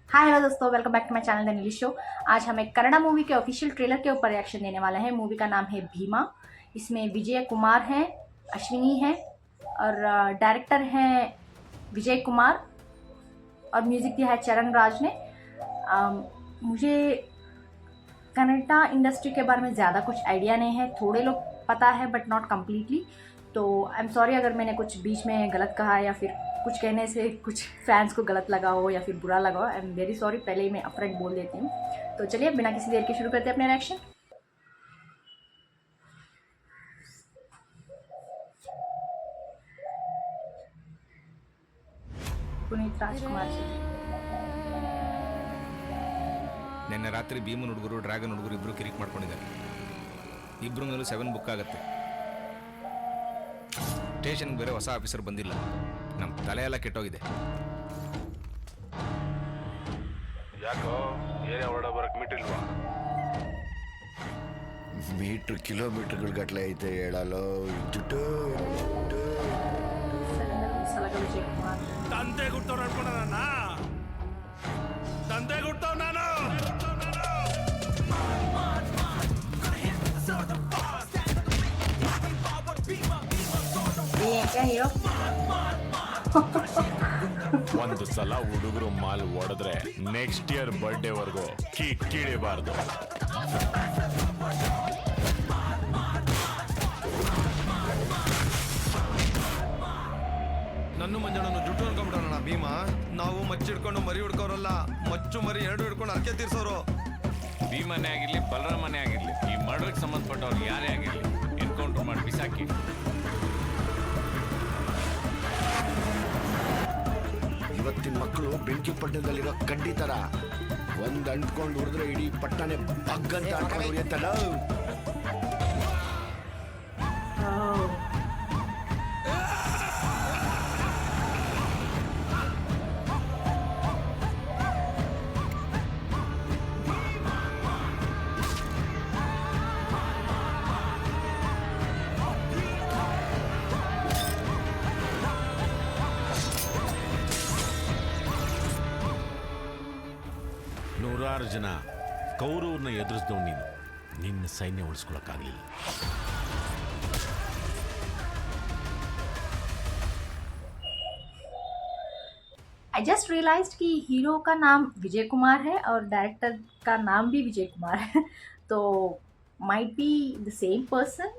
हाय hello दोस्तों, welcome back to my channel the Neelish show. आज हम एक कन्नड़ा मूवी के ऑफिशियल ट्रेलर के ऊपर रिएक्शन देने वाले हैं। मूवी का नाम है भीमा। इसमें विजय कुमार हैं, अश्विनी है और डायरेक्टर हैं विजय कुमार और म्यूजिक दिया है चरण राज ने। मुझे कन्नड़ा इंडस्ट्री के बारे में ज़्यादा कुछ आइडिया नहीं है, थोड़े लोग पता है बट नॉट कम्प्लीटली। तो आई एम सॉरी अगर मैंने कुछ बीच में गलत कहा या फिर कुछ कहने से कुछ फैंस को गलत लगा हो या फिर बुरा लगा हो। आई एम वेरी सॉरी, पहले ही मैं अपफ्रंट बोल देती हूँ। तो चलिए बिना किसी देर के शुरू करते हैं अपने रिएक्शन। पुनीत राजकुमार जी। ನಿನ್ನೆ ರಾತ್ರಿ ಭೀಮನ್ ಹುಡುಗರು ಡ್ರ್ಯಾಗನ್ ಹುಡುಗರು ಇಬ್ಬರು ಕಿರಿಕ್ ಮಾಡ್ಕೊಂಡಿದ್ದಾರೆ. ಇಬ್ಬರ ಮೇಲೂ 7 ಬುಕ್ ಆಗುತ್ತೆ. ಸ್ಟೇಷನ್ಗೆ ಬೇರೆ ಹೊಸ ಆಫೀಸರ್ ಬಂದಿಲ್ಲ. ನಮ್ಮ ತಲೆ ಎಲ್ಲ ಕೆಟ್ಟೋಗಿದೆ. ಯಾಕೋ ಏನೇ ಹೊರಡ ಬರಕ್ ಮೀಟಿಲ್ವಾ? ಮೀಟ್ರ್ ಕಿಲೋಮೀಟರ್ಗಳ ಗಟ್ಟಲೆ ಐತೆ ಹೇಳಲು ಜುಟ್ಟು ವಿಜಯ್ ಕುಮಾರ್ ತಂದೆ ಗುಟ್ಟವ್ರು ಅನ್ಕೊಂಡ ತಂದೆ ಗುಟ್ಟವ್ ನಾನು. ये क्या हीरो? ಒಂದು ಸಲ ಹುಡುಗರು ಮಾಲ್ ಹೊಡೆದ್ರೆ ನೆಕ್ಸ್ಟ್ ಇಯರ್ ಬರ್ಡೇ ವರ್ಗು ಕಿಕ್ಕಿಡಿಬಾರ್ದು. ನನ್ನ ಮಂಜಣ್ಣನು ಜುಟ್ಟು ಅನ್ಕೊಂಡ್ಬಿಡೋಣ ಭೀಮಾ. ನಾವು ಮಚ್ಚಿ ಹಿಡ್ಕೊಂಡು ಮರಿ ಹಿಡ್ಕೋರಲ್ಲ, ಮಚ್ಚು ಮರಿ ಎರಡು ಹಿಡ್ಕೊಂಡು ಅರ್ಕೆ ತೀರ್ಸೋರು. ಭೀಮನೇ ಆಗಿರ್ಲಿ ಬಲರಾಮನೇ ಆಗಿರ್ಲಿ, ಈ ಮರ್ಡರ್ಗೆ ಸಂಬಂಧಪಟ್ಟವ್ರು ಯಾರೇ ಆಗಿರ್ಲಿ ಎನ್ಕೌಂಟರ್ ಮಾಡಿ ಬಿಸಾಕಿ. ಇವತ್ತಿನ ಮಕ್ಕಳು ಬೆಂಕಿ ಪಟ್ಟಣದಲ್ಲಿರೋ ಕಡ್ಡಿ ತರ ಒಂದ್ ಅಂಟ್ಕೊಂಡು ಹುಡಿದ್ರೆ ಇಡೀ ಪಟ್ಟಣೆ ಬಗ್ಗಂತ ಅಂಟ್ಕೊಂಡು ಹೊಡಿಯತ್ತಲ್ಲ. ನೂರಾರು ಜನ ಕೌರವ್ರನ್ನ ಎದುರಿಸಿದವ್ ನೀನು, ನಿನ್ನ ಸೈನ್ಯ ಉಳಿಸ್ಕೊಳಕ್ಕಾಗಲಿಲ್ಲ. आई जस्ट रियलाइज कि हीरो का नाम विजय कुमार है और डायरेक्टर का नाम भी विजय कुमार है। तो might be the same person,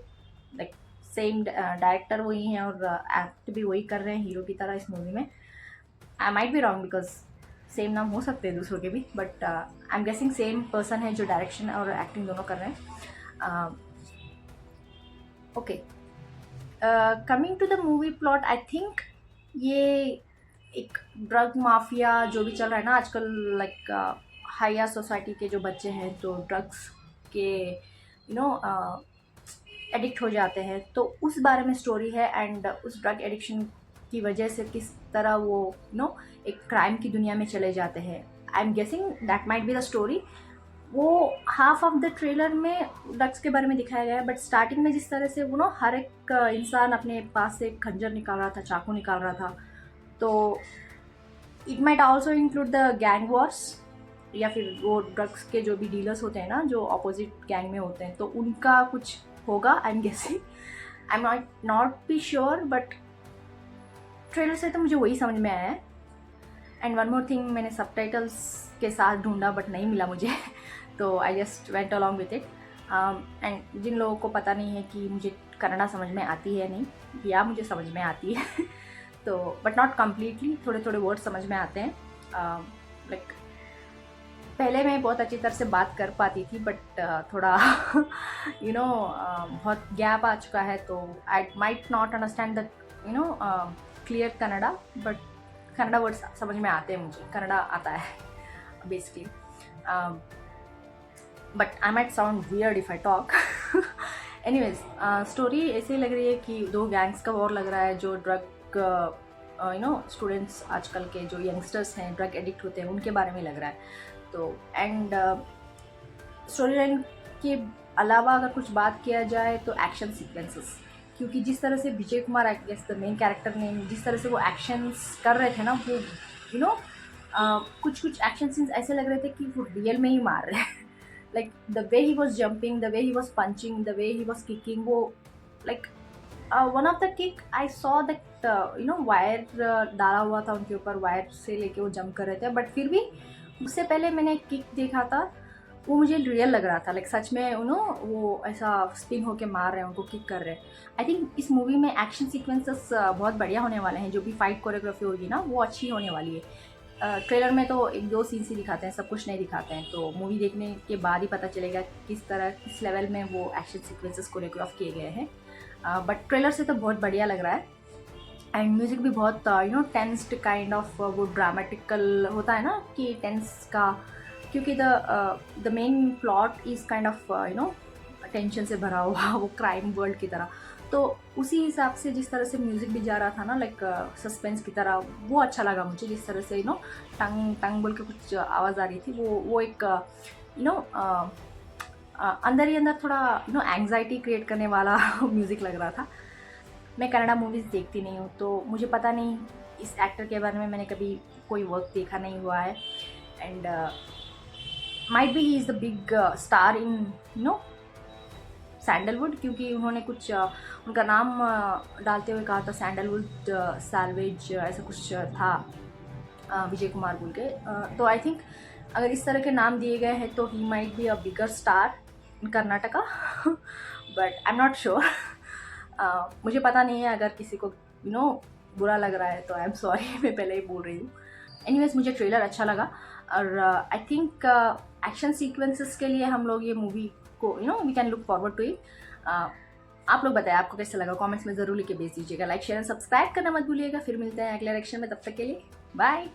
like same director वही हैं और एक्ट भी वही कर रहे हैं हीरो की तरह इस मूवी में। I might be wrong because same नाम हो सकते हैं दूसरों के भी, but I am guessing same person है जो डायरेक्शन और एक्टिंग दोनों कर रहे हैं। Okay, coming to the movie plot, I think ये एक ड्रग माफिया जो भी चल रहा है ना आजकल, लाइक हायर सोसाइटी के जो बच्चे हैं तो ड्रग्स के एडिक्ट हो जाते हैं, तो उस बारे में स्टोरी है। एंड उस ड्रग एडिक्शन की वजह से किस तरह वो एक क्राइम की दुनिया में चले जाते हैं। आई am guessing that might be the story. वो हाफ ऑफ द ट्रेलर में ड्रग्स के बारे में दिखाया गया है, बट स्टार्टिंग में जिस तरह से वो हर एक इंसान अपने पास से खंजर निकाल रहा था, चाकू निकाल रहा था, तो it might also include the gang Wars या फिर वो ड्रग्स के जो भी डीलर्स होते हैं ना जो अपोजिट गैंग में होते हैं, तो उनका कुछ होगा। I am guessing, I am not be sure, but trailer से तो मुझे वही समझ में आया है। एंड वन मोर थिंग, मैंने सबटाइटल्स के साथ ढूंढा बट नहीं मिला मुझे तो I just went along with it. And जिन लोगों को पता नहीं है कि मुझे कन्नड़ा समझ में आती है नहीं, या मुझे समझ में आती है तो बट नॉट कम्प्लीटली, थोड़े थोड़े वर्ड समझ में आते हैं। लाइक पहले मैं बहुत अच्छी तरह से बात कर पाती थी, बट थोड़ा बहुत गैप आ चुका है, तो I might not understand the clear Kannada, but Kannada words समझ में आते हैं मुझे, कन्नड़ा आता है basically. But I might sound weird if I talk. Anyways, story ऐसे लग रही है कि दो गैंग्स का वॉर लग रहा है, जो ड्रग स्टूडेंट्स आजकल के जो यंगस्टर्स हैं ड्रग एडिक्ट होते हैं उनके बारे में लग रहा है। तो एंड स्टोरी लाइन के अलावा अगर कुछ बात किया जाए तो एक्शन सीक्वेंसेस, क्योंकि जिस तरह से Vijay Kumar, I guess the main character ने जिस तरह से वो एक्शंस कर रहे थे ना, वो कुछ कुछ एक्शन सीन्स ऐसे लग रहे थे कि वो रियल में ही मार रहे हैं like the way he was jumping, the way he was punching, the way he was kicking, वो like one of the kick I saw that wire डाला हुआ था उनके ऊपर, वायर से लेके वो जंप कर रहे थे, बट फिर भी उससे पहले मैंने एक किक देखा था, वो मुझे रियल लग रहा था, लाइक सच में वो ऐसा स्पिन होके मार रहे हैं, उनको किक कर रहे हैं। आई थिंक इस मूवी में एक्शन सीक्वेंसेस बहुत बढ़िया होने वाले हैं, जो भी फाइट कोरियोग्राफी होगी ना वो अच्छी होने वाली है। ट्रेलर में तो एक दो सीन्स ही दिखाते हैं, सब कुछ नहीं दिखाते हैं, तो मूवी देखने के बाद ही पता चलेगा किस लेवल में वो एक्शन सीक्वेंसेस कोरियोग्राफ किए गए हैं। बट ट्रेलर से तो बहुत बढ़िया लग रहा है, एंड म्यूज़िक भी बहुत टेंस्ड काइंड ऑफ, वो ड्रामेटिकल होता है ना कि टेंस का, क्योंकि the main plot is kind of tension से भरा हुआ, वो क्राइम वर्ल्ड की तरह, तो उसी हिसाब से जिस तरह से म्यूज़िक भी जा रहा था ना लाइक सस्पेंस की तरह, वो अच्छा लगा मुझे। जिस तरह से टंग टंग बोल के कुछ आवाज़ आ रही थी, वो एक अंदर ही अंदर थोड़ा एंग्जाइटी क्रिएट करने वाला म्यूज़िक लग रहा था। मैं कन्नड़ा मूवीज़ देखती नहीं हूँ, तो मुझे पता नहीं इस एक्टर के बारे में, मैंने कभी कोई वर्क देखा नहीं हुआ है, and might be he is the big star in sandalwood, क्योंकि उन्होंने कुछ उनका नाम डालते हुए कहा था सैंडलवुड सैल्वेज, ऐसा कुछ था विजय कुमार बोल के। तो आई थिंक अगर इस तरह के नाम दिए गए हैं तो he might be a bigger star in Karnataka, but I am not sure. मुझे पता नहीं है, अगर किसी को बुरा लग रहा है तो आई एम सॉरी, मैं पहले ही बोल रही हूँ। एनीवेज मुझे ट्रेलर अच्छा लगा, और आई थिंक एक्शन सीक्वेंसेस के लिए हम लोग ये मूवी को we can look forward to it. आप लोग बताएं आपको कैसा लगा, कमेंट्स में ज़रूर लिख के भेज दीजिएगा। लाइक शेयर एंड सब्सक्राइब करना मत भूलिएगा। फिर मिलते हैं अगले रिएक्शन में, तब तक के लिए बाय।